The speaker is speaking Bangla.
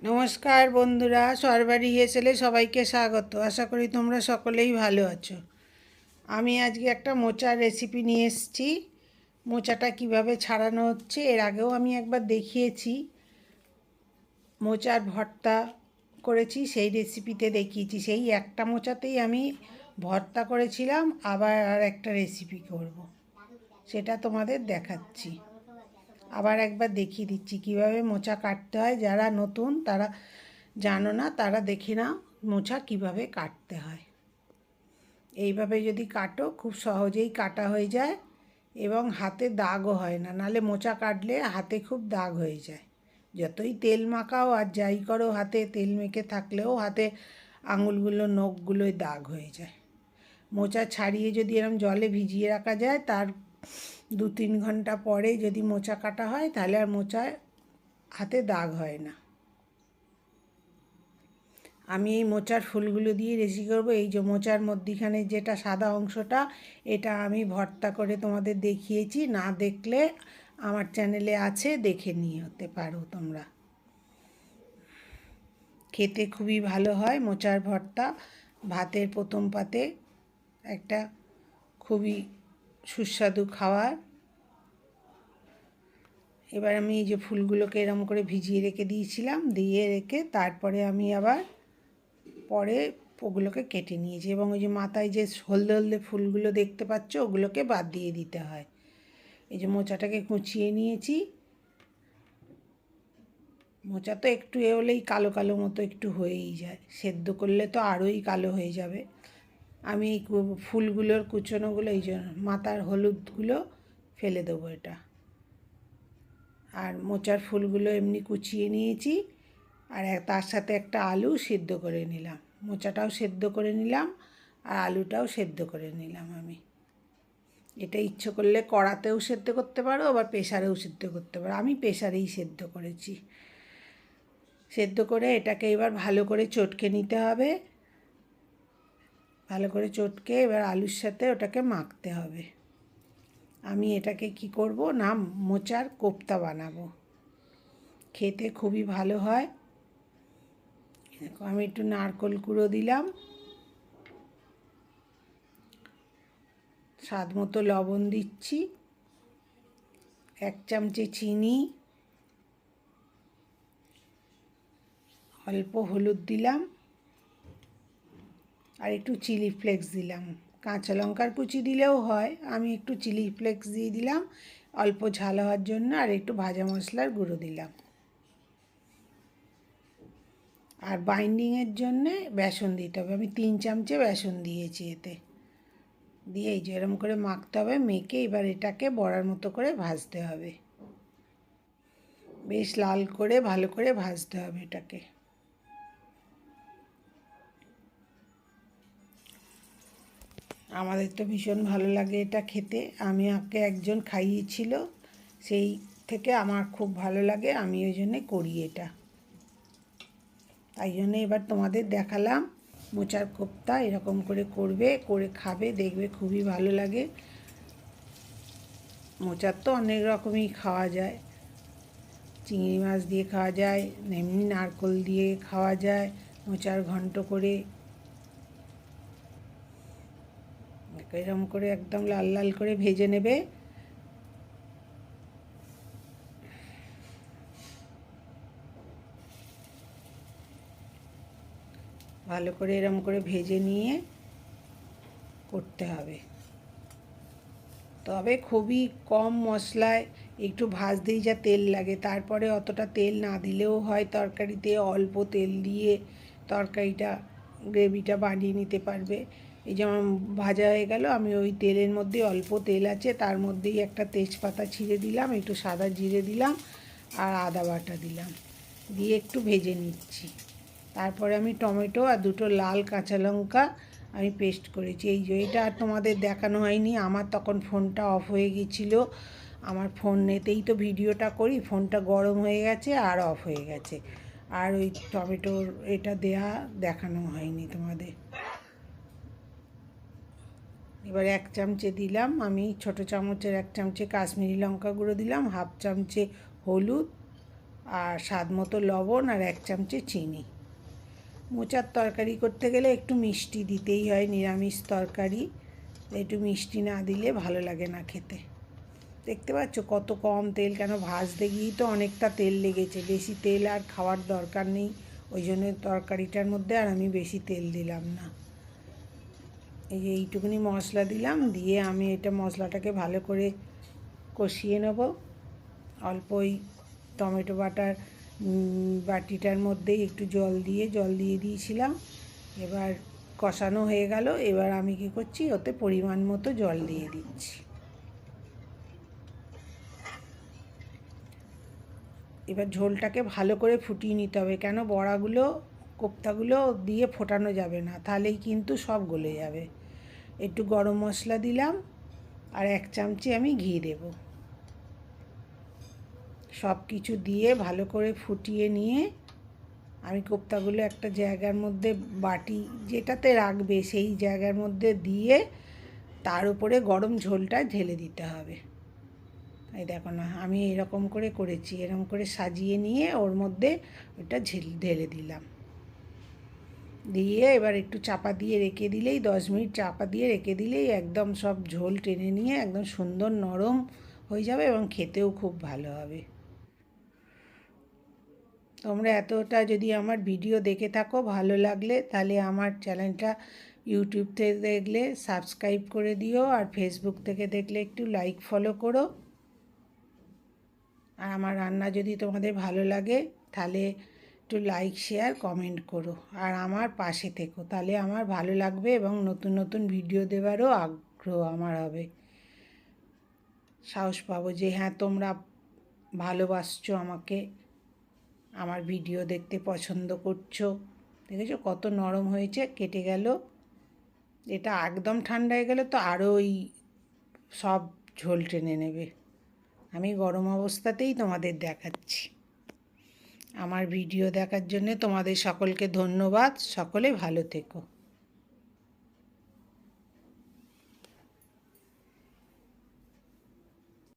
নমস্কার বন্ধুরা, সরবারি হেসেলে সবাইকে স্বাগত। আশা করি তোমরা সকলেই ভালো আছো। আমি আজকে একটা মোচার রেসিপি নিয়ে এসেছি। মোচাটা কিভাবে ছাড়ানো হচ্ছে এর আগেও আমি একবার দেখিয়েছি। মোচার ভর্তা করেছি, সেই রেসিপিতে দেখিয়েছি। সেই একটা মোচাতেই আমি ভর্তা করেছিলাম, আবার আর একটা রেসিপি করব, সেটা তোমাদের দেখাচ্ছি। আবার একবার দেখিয়ে দিচ্ছি কিভাবে মোচা কাটতে হয়। যারা নতুন তারা জানো না, তারা দেখে নাও মোচা কিভাবে কাটতে হয়। এইভাবে যদি কাটো খুব সহজেই কাটা হয়ে যায় এবং হাতে দাগও হয় না। নালে মোচা কাটলে হাতে খুব দাগ হয়ে যায়। যতই তেল মাখাও আর যাই করো, হাতে তেল মেখে থাকলেও হাতে আঙুলগুলো নখগুলোয় দাগ হয়ে যায়। মোচা ছাড়িয়ে যদি এরকম জলে ভিজিয়ে রাখা যায়, তার 2-3 ঘন্টা পরে যদি মোচা কাটা হয় তাহলে আর মোচায় হাতে দাগ হয় না। আমি এই মোচার ফুলগুলো দিয়ে রেসি করব। এই যে মোচার মধ্যিখানে যেটা সাদা অংশটা, এটা আমি ভর্তা করে তোমাদের দেখিয়েছি। না দেখলে আমার চ্যানেলে আছে, দেখে নিয়ে হতে পারো তোমরা। খেতে খুবই ভালো হয় মোচার ভর্তা, ভাতের প্রথম পাতে একটা খুবই সুস্বাদু খাবার। এবার আমি এই যে ফুলগুলোকে এরকম করে ভিজিয়ে রেখে দিয়েছিলাম, দিয়ে রেখে তারপরে আমি আবার পরে ওগুলোকে কেটে নিয়েছি এবং ওই যে মাথায় যে হলদে হলদে ফুলগুলো দেখতে পাচ্ছ, ওগুলোকে বাদ দিয়ে দিতে হয়। এই যে মোচাটাকে কুচিয়ে নিয়েছি। মোচা তো একটু এ হলেই কালো কালো মতো একটু হয়েই যায়, সেদ্ধ করলে তো আরোই কালো হয়ে যাবে। আমি এই ফুলগুলোর কুচনোগুলো, এই যে মাথার হলুদগুলো ফেলে দেবো এটা। আর মোচার ফুলগুলো এমনি কুচিয়ে নিয়েছি, আর তার সাথে একটা আলু সিদ্ধ করে নিলাম। মোচাটাও সেদ্ধ করে নিলাম আর আলুটাও সেদ্ধ করে নিলাম। আমি এটা ইচ্ছে করলে কড়াতেও সেদ্ধ করতে পারো, আবার প্রেসারেও সেদ্ধ করতে পারো। আমি প্রেসারেই সেদ্ধ করেছি। সেদ্ধ করে এটাকে এবার ভালো করে চটকে নিতে হবে। ভালো করে চটকে এবার আলুর সাথে ওটাকে মাখতে হবে। আমি এটাকে কি করব না, মোচার কোপ্তা বানাবো। খেতে খুবই ভালো হয়। আমি একটু নারকেল কুড়ো দিলাম, স্বাদ মতো লবণ দিচ্ছি, 1 চামচে চিনি, অল্প হলুদ দিলাম, আর একটু চিলি ফ্লেক্স দিলাম। কাঁচা লঙ্কার কুচি দিলেও হয়, আমি একটু চিলি ফ্লেক্স দিয়ে দিলাম অল্প ঝাল হওয়ার জন্য, আর একটু ভাজা মশলার গুঁড়ো দিলাম। আর বাইন্ডিংয়ের জন্যে বেসন দিতে হবে। আমি 3 চামচে বেসন দিয়েছি এতে। দিয়ে এই যে এরম করে মাখতে হবে। মেখে এবার এটাকে বড়ার মতো করে ভাজতে হবে। বেশ লাল করে ভালো করে ভাজতে হবে এটাকে। আমাদের তো ভীষণ ভালো লাগে এটা খেতে। আমি আমাকে একজন খাইয়েছিল, সেই থেকে আমার খুব ভালো লাগে। আমি ওই জন্যে করি এটা। তাই জন্যে এবার তোমাদের দেখালাম মোচার কোপ্তা। এরকম করে করবে, করে খাবে, দেখবে খুবই ভালো লাগে। মোচার তো অনেক রকমই খাওয়া যায়। চিংড়ি মাছ দিয়ে খাওয়া যায়, এমনি নারকেল দিয়ে খাওয়া যায়, মোচার ঘন্ট করে। এরকম করে একদম লাল লাল করে ভেজে নেবে। ভালো করে এরকম করে ভেজে নিয়ে করতে হবে। তবে খুবই কম মশলায় একটু ভাজতেই যা তেল লাগে, তারপরে অতটা তেল না দিলেও হয়। তরকারিতে অল্প তেল দিয়ে তরকারিটা, গ্রেভিটা বানিয়ে নিতে পারবে। এই যেমন ভাজা হয়ে গেল, আমি ওই তেলের মধ্যে অল্প তেল আছে, তার মধ্যেই একটা তেজপাতা ছিঁড়ে দিলাম, একটু সাদা জিরে দিলাম আর আদা বাটা দিলাম, দিয়ে একটু ভেজে নিচ্ছি। তারপরে আমি টমেটো আর 2টো লাল কাঁচা লঙ্কা আমি পেস্ট করেছি। এই যে এটা আর তোমাদের দেখানো হয়নি, আমার তখন ফোনটা অফ হয়ে গিয়েছিলো। আমার ফোনেতেই তো ভিডিওটা করি, ফোনটা গরম হয়ে গেছে আর অফ হয়ে গেছে। আর ওই টমেটোর এটা দেখানো হয়নি তোমাদের। এবার 1 চামচে দিলাম আমি, ছোটো চামচের 1 চামচে কাশ্মীরি লঙ্কা গুঁড়ো দিলাম, 1/2 চামচে হলুদ আর স্বাদ মতো লবণ আর 1 চামচে চিনি। মোচার তরকারি করতে গেলে একটু মিষ্টি দিতেই হয়, নিরামিষ তরকারি, একটু মিষ্টি না দিলে ভালো লাগে না খেতে। দেখতে পাচ্ছ কত কম তেল, কেন ভাজতে গিয়েই তো অনেকটা তেল লেগেছে। বেশি তেল আর খাওয়ার দরকার নেই, ওই জন্য তরকারিটার মধ্যে আর আমি বেশি তেল দিলাম না। এই যে এইটুকুনি মশলা দিলাম, দিয়ে আমি এটা মশলাটাকে ভালো করে কষিয়ে নেব। অল্প ওই টমেটো বাটিটার মধ্যেই একটু জল দিয়ে দিয়েছিলাম। এবার কষানো হয়ে গেল। এবার আমি কি করছি, ওতে পরিমাণ মতো জল দিয়ে দিচ্ছি। এবার ঝোলটাকে ভালো করে ফুটিয়ে নিতে হবে, কেন বড়াগুলো কোপ্তাগুলো দিয়ে ফোটানো যাবে না, তাহলেই কিন্তু সব গলে যাবে। একটু গরম মশলা দিলাম আর 1 চামচে আমি ঘি দেব। সব কিছু দিয়ে ভালো করে ফুটিয়ে নিয়ে আমি কোপ্তাগুলো একটা জায়গার মধ্যে, বাটি যেটাতে রাখবে সেই জায়গার মধ্যে দিয়ে তার উপরে গরম ঝোলটা ঢেলে দিতে হবে। এই দেখো না, আমি এরকম করে করেছি, এরকম করে সাজিয়ে নিয়ে ওর মধ্যে ওটা ঢেলে দিলাম। দিয়ে এবার একটু চাপা দিয়ে রেখে দিলেই, 10 মিনিট চাপা দিয়ে রেখে দিলেই একদম সব ঝোল টেনে নিয়ে একদম সুন্দর নরম হয়ে যাবে এবং খেতেও খুব ভালো হবে। তোমরা এতটা যদি আমার ভিডিও দেখে থাকো, ভালো লাগলে তাহলে আমার চ্যানেলটা ইউটিউব থেকে দেখলে সাবস্ক্রাইব করে দিও, আর ফেসবুক থেকে দেখলে একটু লাইক ফলো করো। আর আমার রান্না যদি তোমাদের ভালো লাগে তাহলে একটু লাইক শেয়ার কমেন্ট করো, আর আমার পাশে থেকো, তাহলে আমার ভালো লাগবে এবং নতুন নতুন ভিডিও দেওয়ারও আগ্রহ আমার হবে। সাহস পাবো যে হ্যাঁ, তোমরা ভালোবাসছো আমাকে, আমার ভিডিও দেখতে পছন্দ করছো। দেখেছো কত নরম হয়েছে, কেটে গেল। এটা একদম ঠান্ডা হয়ে গেলে তো আরও ওই সব ঝোল টেনে নেবে। আমি গরম অবস্থাতেই তোমাদের দেখাচ্ছি। আমার ভিডিও দেখার জন্য তোমাদের সকলকে ধন্যবাদ। সকলে ভালো থেকো।